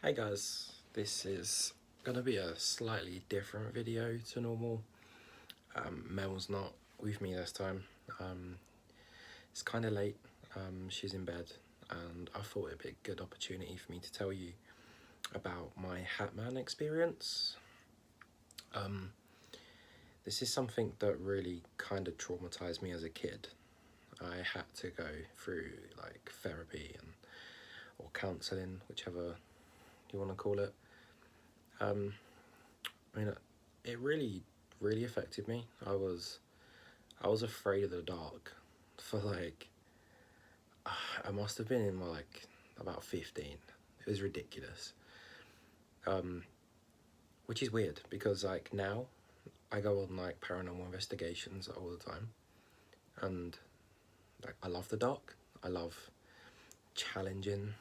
Hey guys, this is gonna be a slightly different video to normal. Mel's not with me this time. It's kind of late, she's in bed, and I thought it'd be a good opportunity for me to tell you about my Hatman experience. This is something that really kind of traumatized me as a kid. I had to go through like therapy or counselling, whichever you want to call it. I mean, it really affected me. I was afraid of the dark for like, I must have been in my about 15. It was ridiculous. Which is weird because like now I go on like paranormal investigations all the time, and like I love the dark. I love challenging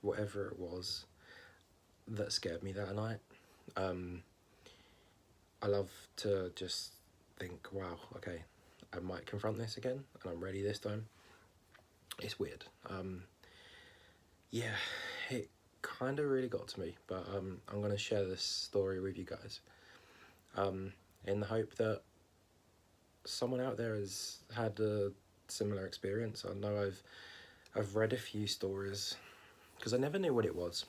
whatever it was that scared me that night. I love to just think, wow, okay, I might confront this again, and I'm ready this time. It's weird. Yeah, it kind of really got to me, but I'm going to share this story with you guys in the hope that someone out there has had a similar experience. I know I've read a few stories because I never knew what it was.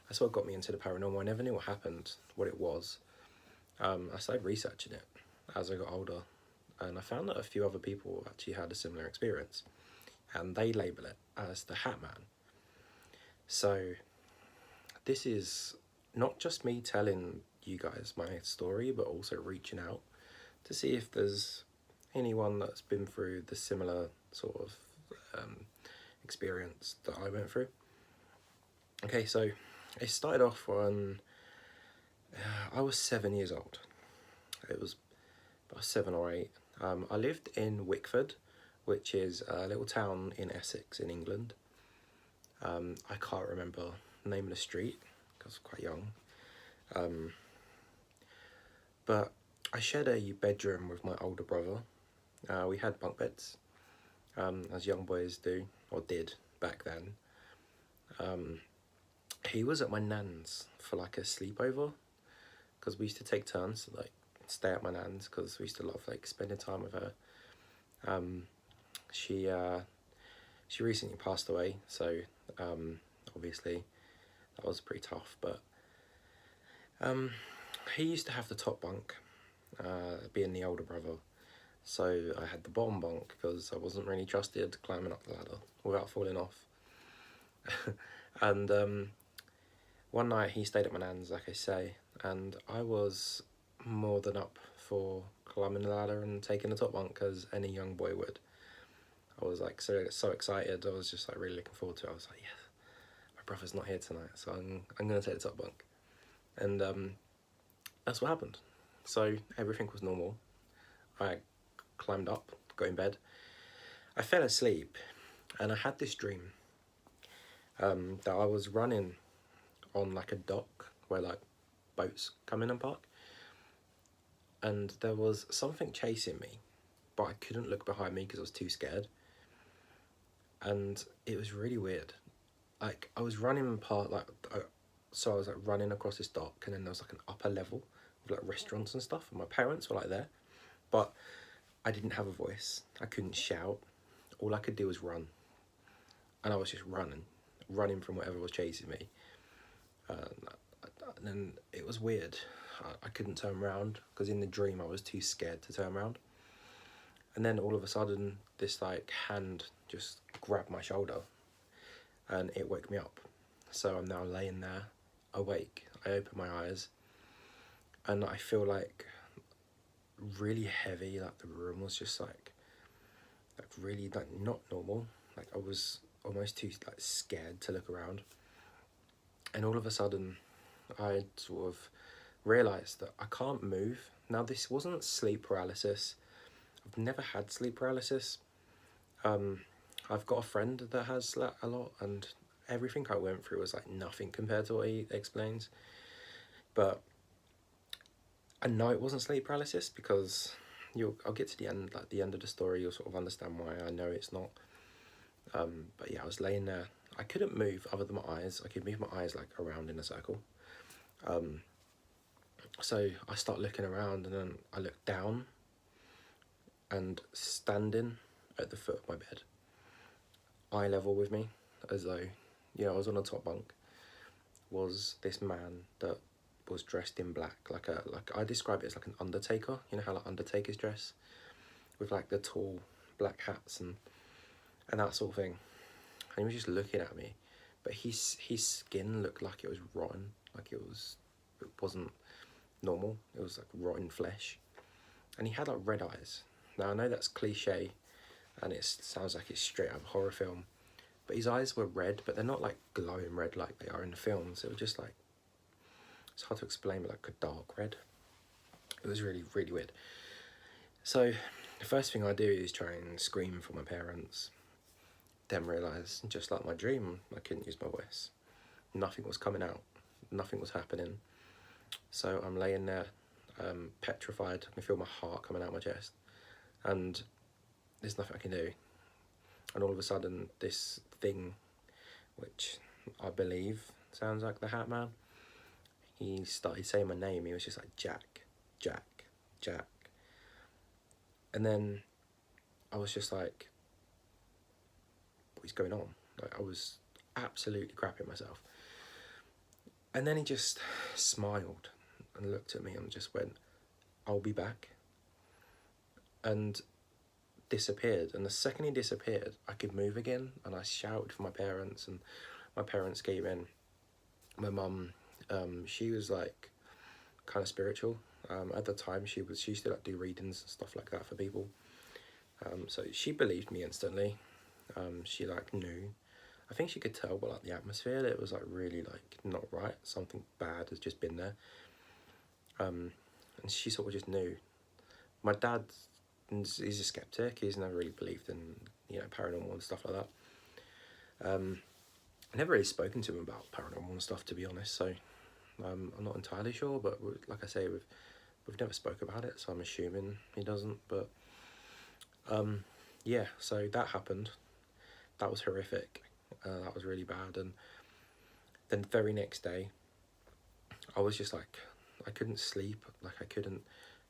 That's what got me into the paranormal. I never knew what happened, what it was. I started researching it as I got older, and I found that a few other people actually had a similar experience, and they label it as the Hatman. So this is not just me telling you guys my story, but also reaching out to see if there's anyone that's been through the similar sort of experience that I went through. Okay, so it started off when I was 7 years old. It was about 7 or 8. I lived in Wickford, which is a little town in Essex in England. I can't remember the name of the street because I was quite young. But I shared a bedroom with my older brother. We had bunk beds, as young boys do, or did back then. He was at my nan's for like a sleepover, because we used to take turns to like stay at my nan's because we used to love like spending time with her. She recently passed away, so obviously that was pretty tough. But he used to have the top bunk, being the older brother. So I had the bottom bunk because I wasn't really trusted climbing up the ladder without falling off. And one night he stayed at my nan's, like I say, and I was more than up for climbing the ladder and taking the top bunk, as any young boy would. I was like so excited. I was just like really looking forward to it. I was like, yes, my brother's not here tonight, so I'm gonna take the top bunk. And that's what happened. So everything was normal. I climbed up, got in bed. I fell asleep, and I had this dream that I was running on like a dock where like boats come in and park, and there was something chasing me, but I couldn't look behind me because I was too scared. And it was really weird. Like I was running past so I was like running across this dock, and then there was like an upper level with like restaurants and stuff, and my parents were like there, but I didn't have a voice. I couldn't shout. All I could do was run, and I was just running from whatever was chasing me. And then it was weird. I couldn't turn around because in the dream I was too scared to turn around. And then all of a sudden this like hand just grabbed my shoulder and it woke me up. So I'm now laying there awake. I open my eyes and I feel like really heavy, like the room was just like really like not normal. Like I was almost too like scared to look around. And all of a sudden I sort of realised that I can't move. Now this wasn't sleep paralysis. I've never had sleep paralysis. I've got a friend that has that a lot, and everything I went through was like nothing compared to what he explains. But I know it wasn't sleep paralysis because I'll get to the end, like the end of the story, you'll sort of understand why I know it's not. But yeah, I was laying there. I couldn't move other than my eyes. I could move my eyes like around in a circle. So I start looking around, and then I look down, and standing at the foot of my bed, eye level with me, as though, you know, I was on a top bunk, was this man that was dressed in black, like I describe it as like an undertaker. You know how like undertakers dress, with like the tall black hats and that sort of thing. And he was just looking at me, but his skin looked like it was rotten, like it wasn't normal. It was like rotten flesh, and he had like red eyes. Now I know that's cliche, and it sounds like it's straight out of a horror film, but his eyes were red, but they're not like glowing red like they are in the films. It was just like, it's hard to explain, but like a dark red. It was really, really weird. So the first thing I do is try and scream for my parents, then realise, just like my dream, I couldn't use my voice. Nothing was coming out, nothing was happening. So I'm laying there, petrified. I can feel my heart coming out my chest, and there's nothing I can do. And all of a sudden, this thing, which I believe sounds like the Hat Man, he started saying my name. He was just like, Jack, Jack, Jack. And then I was just like, what is going on? Like, I was absolutely crapping myself. And then he just smiled and looked at me and just went, I'll be back. And disappeared. And the second he disappeared, I could move again, and I shouted for my parents, and my parents came in. My mum, she was like kind of spiritual. At the time, she used to like do readings and stuff like that for people. So she believed me instantly. She like knew. I think she could tell by like the atmosphere that it was like really like not right. Something bad has just been there. And she sort of just knew. My dad, he's a skeptic. He's never really believed in, you know, paranormal and stuff like that. I never really spoken to him about paranormal and stuff, to be honest. So I'm not entirely sure. But like I say, we've never spoke about it, so I'm assuming he doesn't. But yeah. So that happened. That was horrific. That was really bad. And then the very next day, I was just like, I couldn't sleep. Like I couldn't.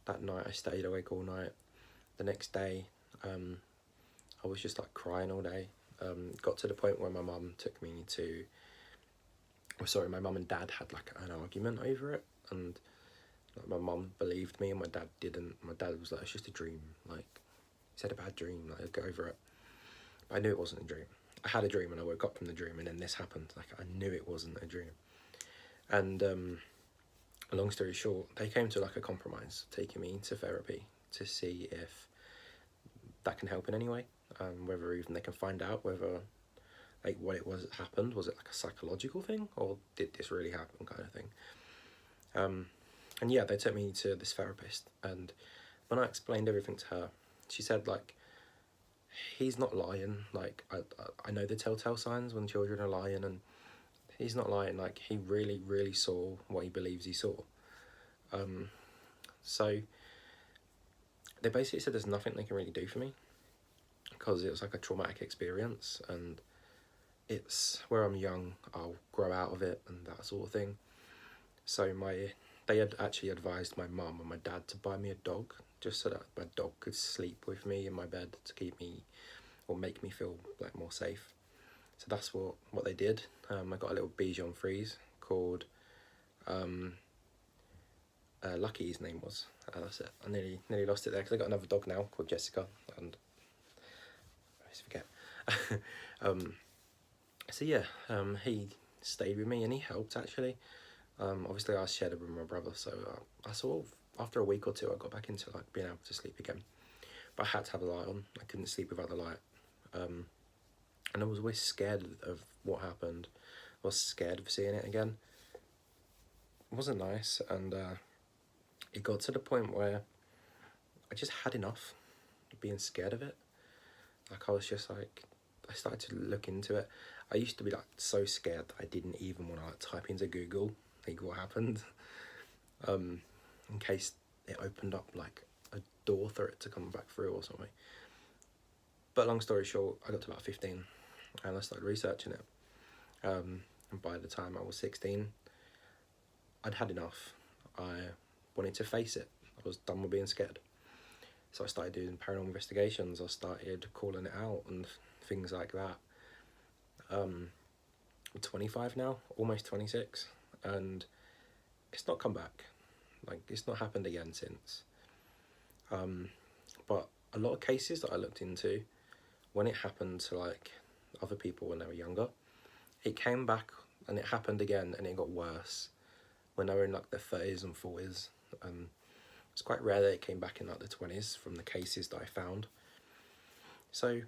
That night I stayed awake all night. The next day, I was just like crying all day. Got to the point where my mum took me to. My mum and dad had like an argument over it, and like, my mum believed me and my dad didn't. My dad was like, it's just a dream. Like, he said a bad dream. Like, I'll go over it. But I knew it wasn't a dream. I had a dream and I woke up from the dream, and then this happened. Like, I knew it wasn't a dream. And long story short, they came to like a compromise, taking me to therapy to see if that can help in any way. Whether even they can find out whether like what it was that happened. Was it like a psychological thing, or did this really happen, kind of thing. And yeah, they took me to this therapist, and when I explained everything to her, she said like, he's not lying. Like I know the telltale signs when children are lying, and he's not lying. Like, he really, really saw what he believes he saw. So they basically said there's nothing they can really do for me, because it was like a traumatic experience, and it's where I'm young, I'll grow out of it and that sort of thing. So they had actually advised my mum and my dad to buy me a dog, just so that my dog could sleep with me in my bed to keep me, or make me feel like more safe. So that's what they did. I got a little Bichon Frise called Lucky, his name was. That's it. I nearly lost it there, because I got another dog now called Jessica, and I always forget. So yeah, he stayed with me and he helped actually. Obviously I shared it with my brother, so I sort of, after a week or two, I got back into like being able to sleep again. But I had to have the light on. I couldn't sleep without the light. And I was always scared of what happened. I was scared of seeing it again. It wasn't nice, and it got to the point where I just had enough of being scared of it. Like, I was just like, I started to look into it. I used to be like so scared that I didn't even want to like type into Google like what happened, in case it opened up like a door for it to come back through or something. But long story short, I got to about 15 and I started researching it. And by the time I was 16, I'd had enough. I wanted to face it. I was done with being scared. So I started doing paranormal investigations. I started calling it out and things like that. I'm 25 now, almost 26, and it's not come back. Like, it's not happened again since. But a lot of cases that I looked into, when it happened to like other people when they were younger, it came back and it happened again, and it got worse when they were in like their 30s and 40s. It's quite rare that it came back in like the 20s from the cases that I found. So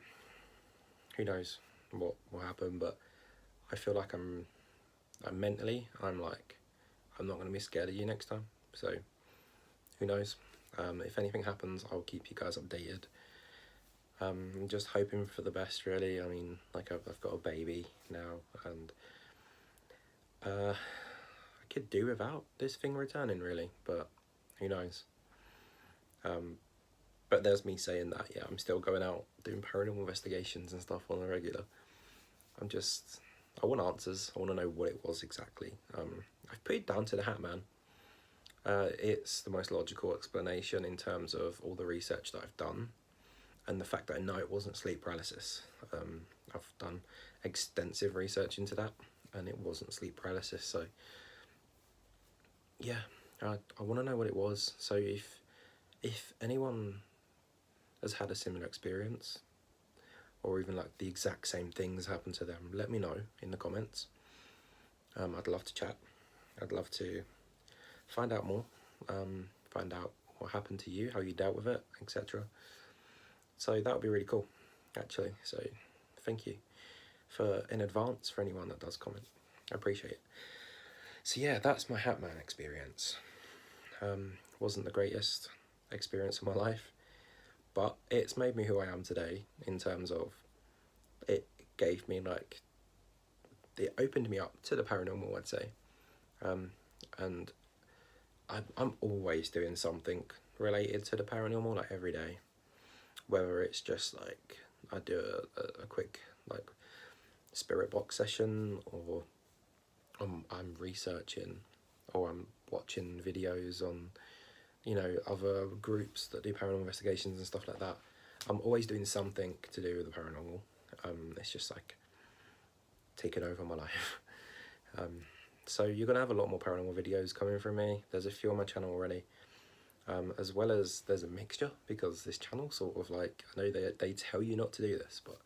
who knows what will happen, but I feel like I'm mentally, I'm not going to be scared of you next time. So who knows? If anything happens, I'll keep you guys updated. I'm just hoping for the best, really. I mean, like, I've got a baby now, and I could do without this thing returning, really, but who knows? But there's me saying that, yeah, I'm still going out doing paranormal investigations and stuff on the regular. I want answers. I want to know what it was exactly. I've put it down to the Hat Man. It's the most logical explanation in terms of all the research that I've done, and the fact that I know it wasn't sleep paralysis. I've done extensive research into that, and it wasn't sleep paralysis. So yeah, I want to know what it was. So if anyone has had a similar experience, or even like the exact same things happened to them, let me know in the comments. I'd love to chat. I'd love to find out more, find out what happened to you, how you dealt with it, etc. So that would be really cool, actually. So thank you in advance for anyone that does comment. I appreciate it. So yeah, that's my Hat Man experience. Wasn't the greatest experience of my life, but it's made me who I am today, in terms of it gave me it opened me up to the paranormal, I'd say. And I'm always doing something related to the paranormal, like every day. Whether it's just like I do a quick like spirit box session, or I'm researching, or I'm watching videos on, other groups that do paranormal investigations and stuff like that. I'm always doing something to do with the paranormal. It's just like taking over my life. So you're going to have a lot more paranormal videos coming from me. There's a few on my channel already. As well as there's a mixture, because this channel sort of like, I know they tell you not to do this, but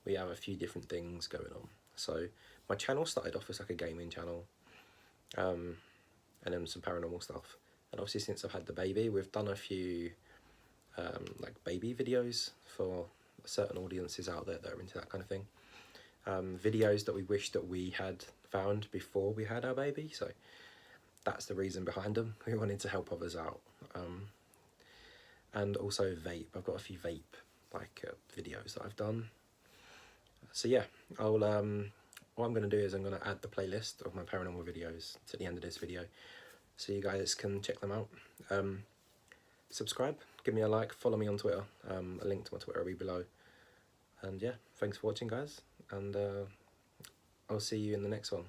we have a few different things going on. So my channel started off as like a gaming channel, and then some paranormal stuff. And obviously since I've had the baby, we've done a few like baby videos for certain audiences out there that are into that kind of thing. Videos that we wish that we had found before we had our baby. So that's the reason behind them. We wanted to help others out. And also vape. I've got a few vape videos that I've done. So yeah, what I'm going to do is I'm going to add the playlist of my paranormal videos to the end of this video, so you guys can check them out. Subscribe, give me a like, follow me on Twitter. A link to my Twitter will be below. And yeah, thanks for watching, guys, and I'll see you in the next one.